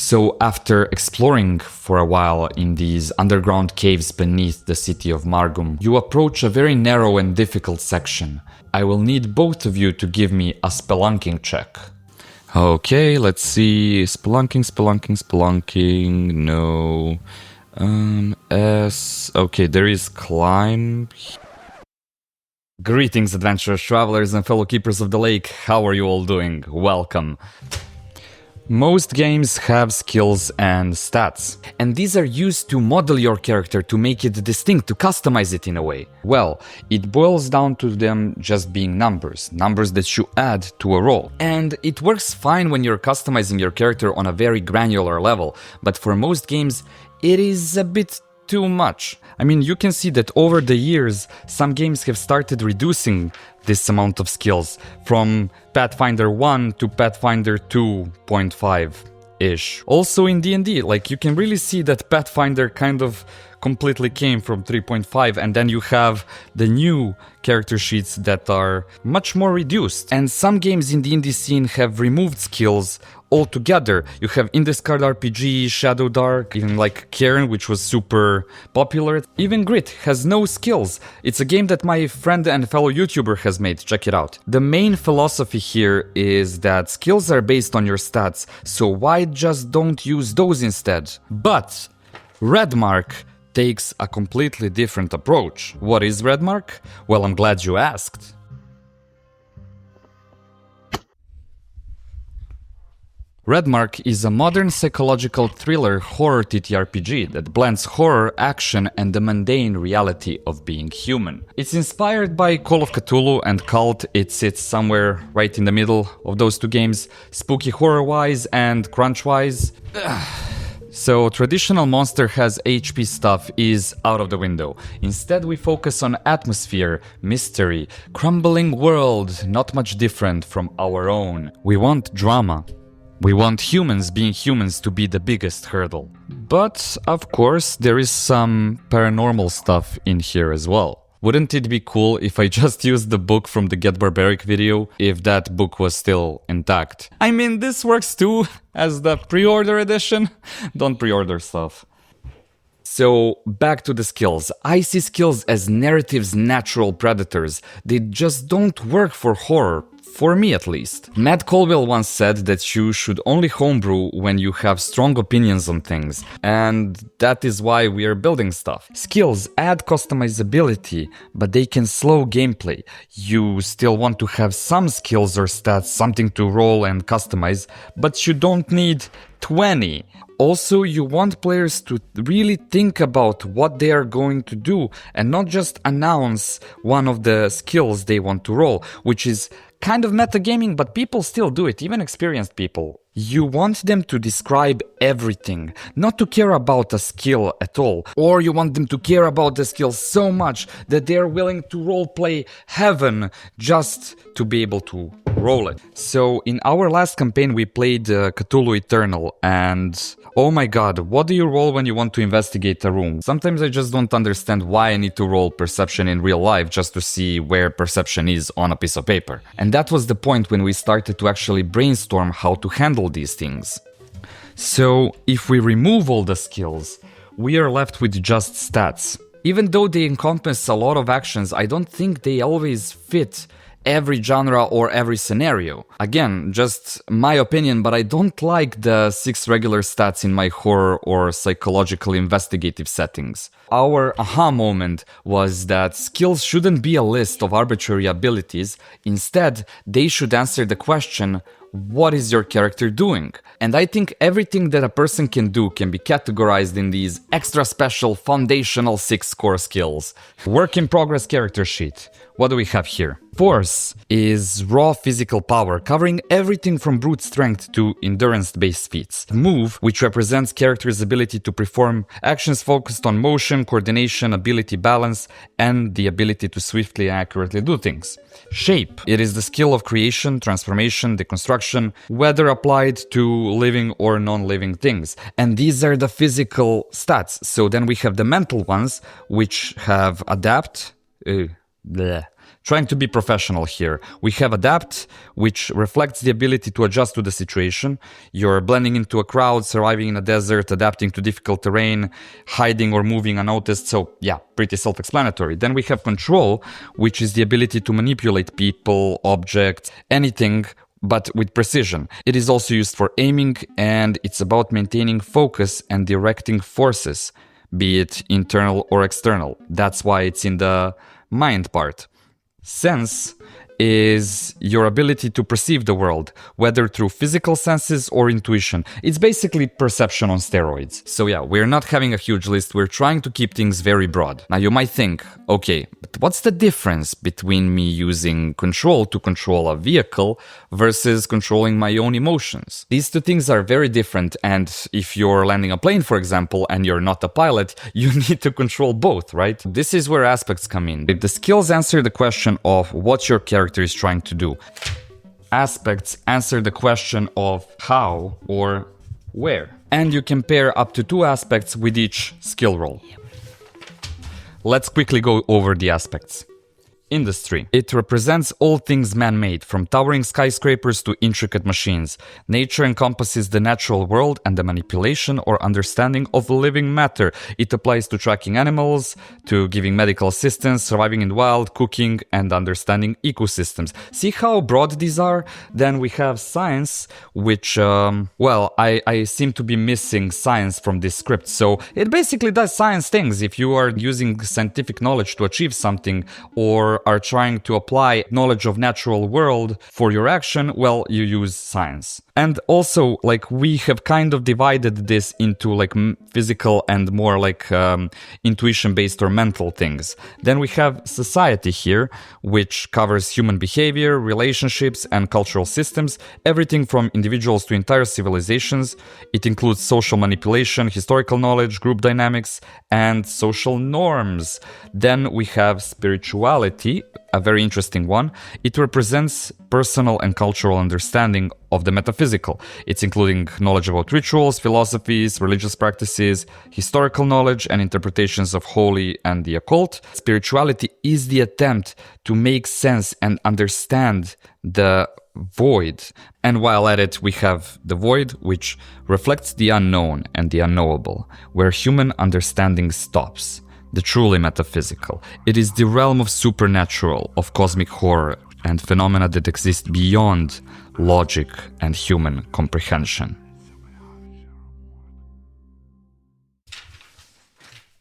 So after exploring for a while in these underground caves beneath the city of Margum, you approach a very narrow and difficult section. I will need both of you to give me a spelunking check. Okay, let's see. Spelunking. No. S. Okay, there is climb. Greetings, adventurers, travelers, and fellow keepers of the lake. How are you all doing? Welcome. Most games have skills and stats, and these are used to model your character, to make it distinct, to customize it in a way. Well, it boils down to them just being numbers that you add to a roll. And it works fine when you're customizing your character on a very granular level, but for most games, it is a bit too much. I mean, you can see that over the years, some games have started reducing this amount of skills from Pathfinder 1 to Pathfinder 2.5-ish. Also in D&D, like you can really see that Pathfinder kind of completely came from 3.5, and then you have the new character sheets that are much more reduced. And some games in the indie scene have removed skills altogether. You have Indiscard RPG, Shadow Dark, even like Cairn, which was super popular. Even Grit has no skills. It's a game that my friend and fellow YouTuber has made. Check it out. The main philosophy here is that skills are based on your stats, so why just don't use those instead? But RedMark takes a completely different approach. What is RedMark? Well, I'm glad you asked. RedMark is a modern psychological thriller horror TTRPG that blends horror, action, and the mundane reality of being human. It's inspired by Call of Cthulhu and Cult. It sits somewhere right in the middle of those two games, spooky horror-wise and crunch-wise. So traditional monster has HP stuff is out of the window. Instead we focus on atmosphere, mystery, crumbling world, not much different from our own. We want drama. We want humans being humans to be the biggest hurdle. But, of course, there is some paranormal stuff in here as well. Wouldn't it be cool if I just used the book from the Get Barbaric video, if that book was still intact? I mean, this works too, as the pre-order edition. Don't pre-order stuff. So, back to the skills. I see skills as narrative's natural predators. They just don't work for horror. For me at least. Matt Colwell once said that you should only homebrew when you have strong opinions on things, and that is why we are building stuff. Skills add customizability, but they can slow gameplay. You still want to have some skills or stats, something to roll and customize, but you don't need 20. Also, you want players to really think about what they are going to do and not just announce one of the skills they want to roll, which is kind of metagaming, but people still do it, even experienced people. You want them to describe everything, not to care about a skill at all. Or you want them to care about the skill so much that they're willing to roleplay heaven just to be able to roll it. So in our last campaign we played Cthulhu Eternal, and oh my god, what do you roll when you want to investigate a room? Sometimes I just don't understand why I need to roll perception in real life just to see where perception is on a piece of paper. And that was the point when we started to actually brainstorm how to handle these things. So if we remove all the skills, we are left with just stats. Even though they encompass a lot of actions, I don't think they always fit every genre or every scenario. Again, just my opinion, but I don't like the 6 regular stats in my horror or psychological investigative settings. Our aha moment was that skills shouldn't be a list of arbitrary abilities. Instead, they should answer the question, what is your character doing? And I think everything that a person can do can be categorized in these extra special foundational 6 core skills. Work in progress character sheet. What do we have here? Force is raw physical power, covering everything from brute strength to endurance-based feats. Move, which represents character's ability to perform actions focused on motion, coordination, ability, balance, and the ability to swiftly and accurately do things. Shape, it is the skill of creation, transformation, deconstruction, whether applied to living or non-living things. And these are the physical stats. So then we have the mental ones, which have adapt, Trying to be professional here. We have adapt, which reflects the ability to adjust to the situation. You're blending into a crowd, surviving in a desert, adapting to difficult terrain, hiding or moving unnoticed. So yeah, pretty self-explanatory. Then we have control, which is the ability to manipulate people, objects, anything, but with precision. It is also used for aiming, and it's about maintaining focus and directing forces, be it internal or external. That's why it's in the mind part. Sense is your ability to perceive the world, whether through physical senses or intuition. It's basically perception on steroids. So yeah, we're not having a huge list, we're trying to keep things very broad. Now you might think, okay, but what's the difference between me using control to control a vehicle versus controlling my own emotions? These two things are very different, and if you're landing a plane, for example, and you're not a pilot, you need to control both, right? This is where aspects come in. The skills answer the question of what your character is trying to do. Aspects answer the question of how or where. And you can pair up to 2 aspects with each skill roll. Let's quickly go over the aspects. Industry. It represents all things man-made, from towering skyscrapers to intricate machines. Nature encompasses the natural world and the manipulation or understanding of living matter. It applies to tracking animals, to giving medical assistance, surviving in the wild, cooking, and understanding ecosystems. See how broad these are? Then we have science, which, I seem to be missing science from this script. So it basically does science things. If you are using scientific knowledge to achieve something, or are trying to apply knowledge of natural world for your action, well, you use science. And also, we have kind of divided this into physical and more intuition-based or mental things. Then we have society here, which covers human behavior, relationships, and cultural systems, everything from individuals to entire civilizations. It includes social manipulation, historical knowledge, group dynamics, and social norms. Then we have spirituality, a very interesting one. It represents personal and cultural understanding of the metaphysical. It's including knowledge about rituals, philosophies, religious practices, historical knowledge, and interpretations of holy and the occult. Spirituality is the attempt to make sense and understand the void. And while at it, we have the void, which reflects the unknown and the unknowable, where human understanding stops. The truly metaphysical. It is the realm of supernatural, of cosmic horror, and phenomena that exist beyond logic and human comprehension.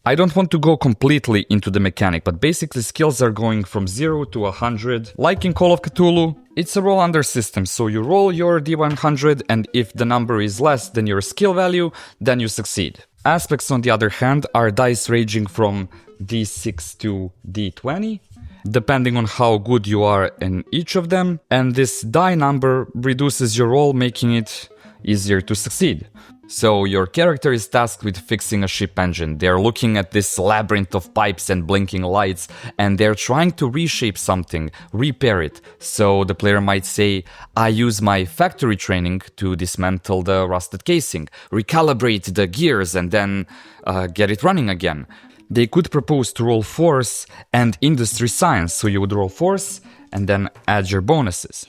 I don't want to go completely into the mechanic, but basically skills are going from 0 to 100. Like in Call of Cthulhu, it's a roll under system, so you roll your D100, and if the number is less than your skill value, then you succeed. Aspects, on the other hand, are dice ranging from D6 to D20, depending on how good you are in each of them, and this die number reduces your roll, making it easier to succeed. So your character is tasked with fixing a ship engine. They're looking at this labyrinth of pipes and blinking lights, and they're trying to reshape something, repair it. So the player might say, I use my factory training to dismantle the rusted casing, recalibrate the gears, and then get it running again. They could propose to roll force and industry science, so you would roll force and then add your bonuses.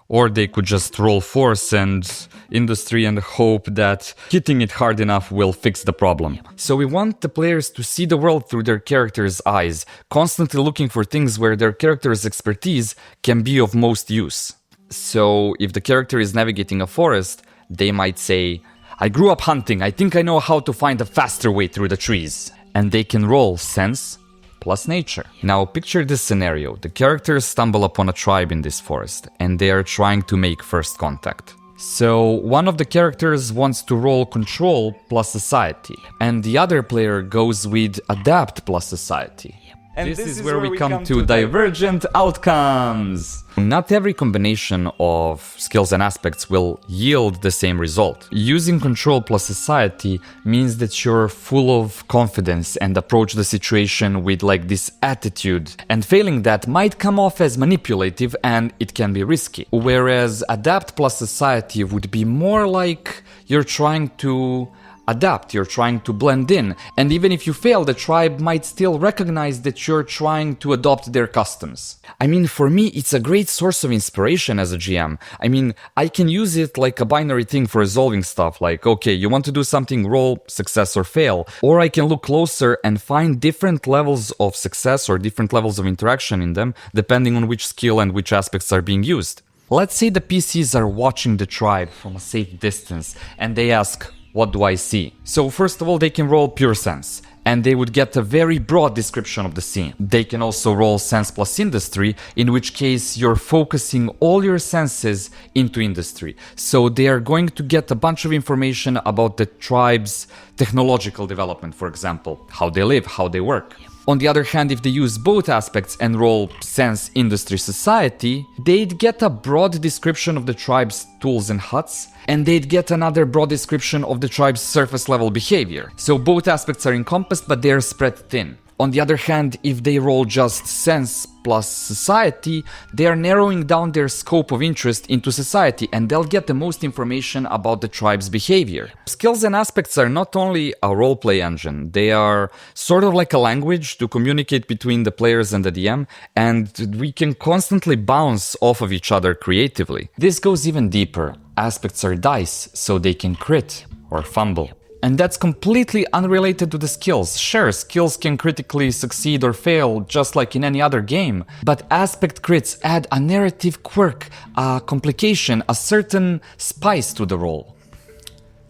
Or they could just roll force and industry and hope that hitting it hard enough will fix the problem. So we want the players to see the world through their character's eyes, constantly looking for things where their character's expertise can be of most use. So if the character is navigating a forest, they might say, I grew up hunting, I think I know how to find a faster way through the trees. And they can roll sense plus nature. Now picture this scenario. The characters stumble upon a tribe in this forest, and they are trying to make first contact. So one of the characters wants to roll control plus society, and the other player goes with adapt plus society. And this is where we come to divergent outcomes. Not every combination of skills and aspects will yield the same result. Using control plus society means that you're full of confidence and approach the situation with this attitude. And failing that might come off as manipulative, and it can be risky. Whereas adapt plus society would be more like you're trying to adapt, you're trying to blend in, and even if you fail, the tribe might still recognize that you're trying to adopt their customs. I mean, for me, it's a great source of inspiration as a GM. I mean, I can use it like a binary thing for resolving stuff, like, okay, you want to do something, roll success or fail, or I can look closer and find different levels of success or different levels of interaction in them, depending on which skill and which aspects are being used. Let's say the PCs are watching the tribe from a safe distance, and they ask, what do I see? So first of all, they can roll pure sense, and they would get a very broad description of the scene. They can also roll sense plus industry, in which case you're focusing all your senses into industry. So they are going to get a bunch of information about the tribe's technological development, for example, how they live, how they work. On the other hand, if they use both aspects and roll sense, industry, society, they'd get a broad description of the tribe's tools and huts, and they'd get another broad description of the tribe's surface level behavior. So both aspects are encompassed, but they are spread thin. On the other hand, if they roll just sense plus society, they are narrowing down their scope of interest into society, and they'll get the most information about the tribe's behavior. Skills and aspects are not only a roleplay engine, they are sort of like a language to communicate between the players and the DM, and we can constantly bounce off of each other creatively. This goes even deeper. Aspects are dice, so they can crit or fumble. And that's completely unrelated to the skills. Sure, skills can critically succeed or fail, just like in any other game, but aspect crits add a narrative quirk, a complication, a certain spice to the role.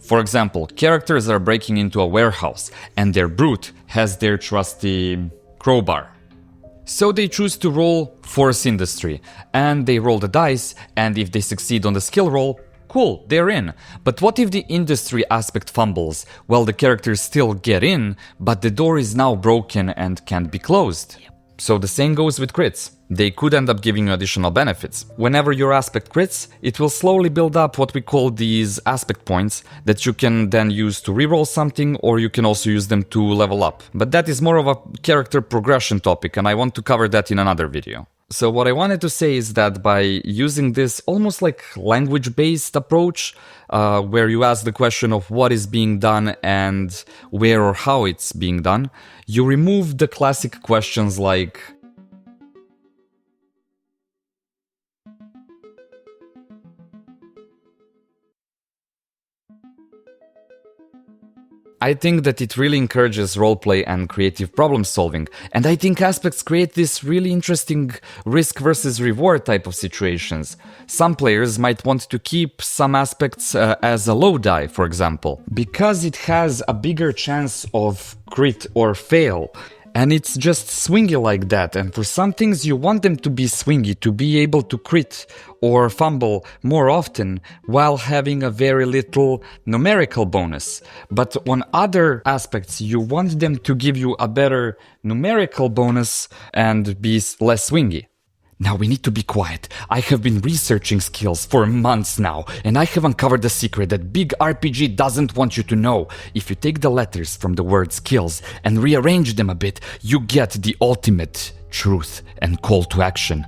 For example, characters are breaking into a warehouse, and their brute has their trusty crowbar. So they choose to roll force industry, and they roll the dice, and if they succeed on the skill roll, cool, they're in. But what if the industry aspect fumbles? Well, the characters still get in, but the door is now broken and can't be closed. So the same goes with crits. They could end up giving you additional benefits. Whenever your aspect crits, it will slowly build up what we call these aspect points that you can then use to reroll something, or you can also use them to level up. But that is more of a character progression topic, and I want to cover that in another video. So what I wanted to say is that by using this almost like language-based approach, where you ask the question of what is being done and where or how it's being done, you remove the classic questions like, I think that it really encourages roleplay and creative problem solving, and I think aspects create this really interesting risk versus reward type of situations. Some players might want to keep some aspects as a low die, for example, because it has a bigger chance of crit or fail. And it's just swingy like that, and for some things you want them to be swingy, to be able to crit or fumble more often while having a very little numerical bonus. But on other aspects you want them to give you a better numerical bonus and be less swingy. Now we need to be quiet. I have been researching skills for months now, and I have uncovered a secret that big RPG doesn't want you to know. If you take the letters from the word skills and rearrange them a bit, you get the ultimate truth and call to action.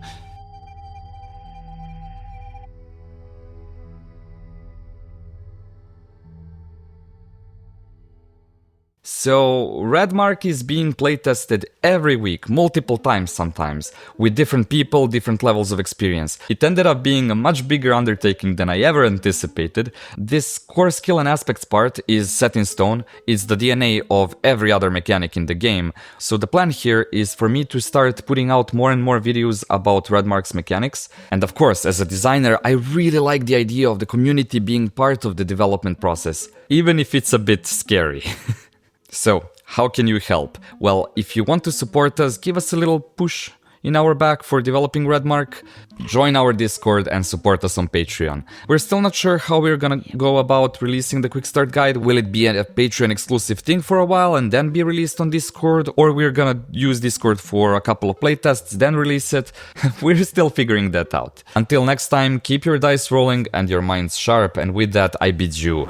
So, RedMark is being playtested every week, multiple times sometimes, with different people, different levels of experience. It ended up being a much bigger undertaking than I ever anticipated. This core skill and aspects part is set in stone, it's the DNA of every other mechanic in the game. So the plan here is for me to start putting out more and more videos about RedMark's mechanics. And of course, as a designer, I really like the idea of the community being part of the development process, even if it's a bit scary. So, how can you help? Well, if you want to support us, give us a little push in our back for developing RedMark, join our Discord and support us on Patreon. We're still not sure how we're gonna go about releasing the quick start guide. Will it be a Patreon exclusive thing for a while and then be released on Discord? Or we're gonna use Discord for a couple of playtests, then release it? We're still figuring that out. Until next time, keep your dice rolling and your minds sharp, and with that I bid you